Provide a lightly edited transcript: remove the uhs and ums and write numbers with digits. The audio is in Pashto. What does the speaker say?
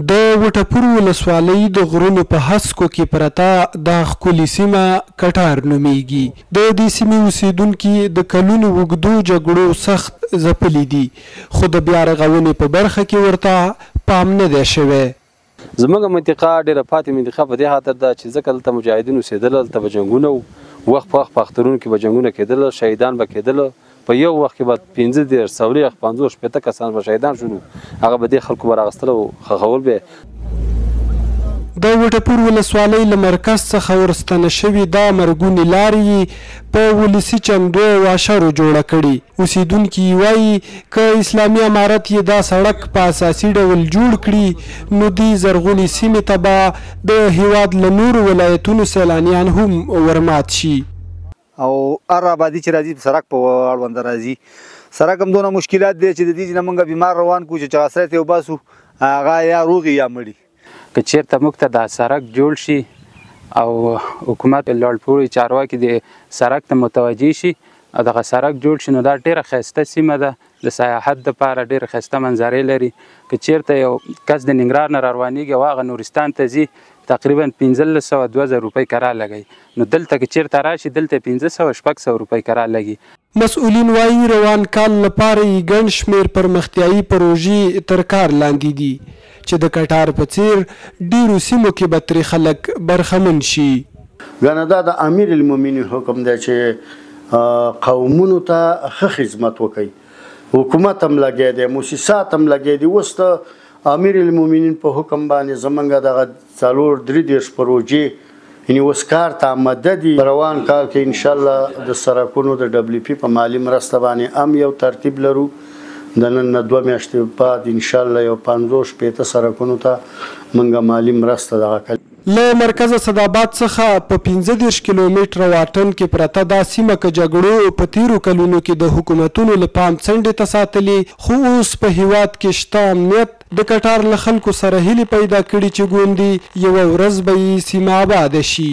د وټپور ولسوالۍ د غرونو په هسکو کې پرته دا ښکلې سیمه کټار نومیږي. د دې سیمې اوسیدونکي د کلونو اوږدو جګړو سخت ځپلي دي، خو د بیا رغونې په برخه کې ورته پام نه دی شوی. زموږ منطقه ډېره پاتې منطقه په دې خاطر ده چې ځکه دلته مجاهدین اوسېدل، دلته به جنګونه وو، وخت په وخت په اخترونو کې به جنګونه کېدل، شهیدان به کېدل. په یو وخت کې به 15 سولیخ 50 شپېته کسان به شهیدان شول، هغه به دې خلکو به راغستل او ښخول به. د وټپور ولسوالۍ له مرکز څخه ورستنه شوي دا مرګونې لارې په ولسي چندو او اشرو جوړه کړي. اوسیدونکي وایي که اسلامي امارت یې دا سړک په اساسي ډول جوړ کړي نو دې زرغونې سیمې ته به د هیواد له نورو ولایتونو سیلانیان هم ورمات شي. او هر آبادي چې راځي سړک په اړونده راځي. سړک هم دونه مشکلات دی چې د دې نه موږ بیمار روان کړو چې چغاسرې ته وباسو هغه یا روغي یا مړي. که چېرته موږ ته دا سړک جوړ شي او حکومت لوړپوړي چارواکي د سړک ته متوجه شي او دغه سړک جوړ شي نو دا ډېره ښایسته سیمه ده، د سیاحت دپاره ډېره ښایسته منظرې لري. که چېرته یو کس د ننګرهار نه راروانېږي او هغه نورستان ته ځي تقریبا 1500-2000 روپۍ کرا لګوي، نو دلته که چېرته راشي دلته 1500-600 روپۍ کرا لګي. مسؤلین وایي روان کال لپاره یې ګڼ شمېر پرمختیایي پروژې تر کار لاندې دي چې د کټار په څېر ډېرو سیمو کې به ترې خلک برخمن شي. ګنه دا د امیر المؤمنین حکم دی چې قومونو ته ښه خدمت وکړي. حکومت هم لګی دی، موسسات هم لګی دي. اوس د امیر المؤمنین په حکم باندې زمونږ دغه 4-3 پروژې یعنې اوس کار ته آمده دي. روان کال کې انشاءالله د سړکونو د WP په مالي مرسته باندې هم یو ترتیب لرو. د نن نه 2 میاشتې بعد انشاءالله یو 50-60 سړکونو ته موږ مالي مرسته دغه کوو. له مرکزه صداباد څخه په 15 کیلومتره واټن کې پرته دا سیمه که جګړو په تیرو کلونو کې د حکومتونو له پام څنډې ته ساتلې، خو اوس په هیواد کې شته امنیت د کټار له خلکو سره هیلې پیدا کړي چې ګوندې یوه ورځ به یې سیمه آباده شي.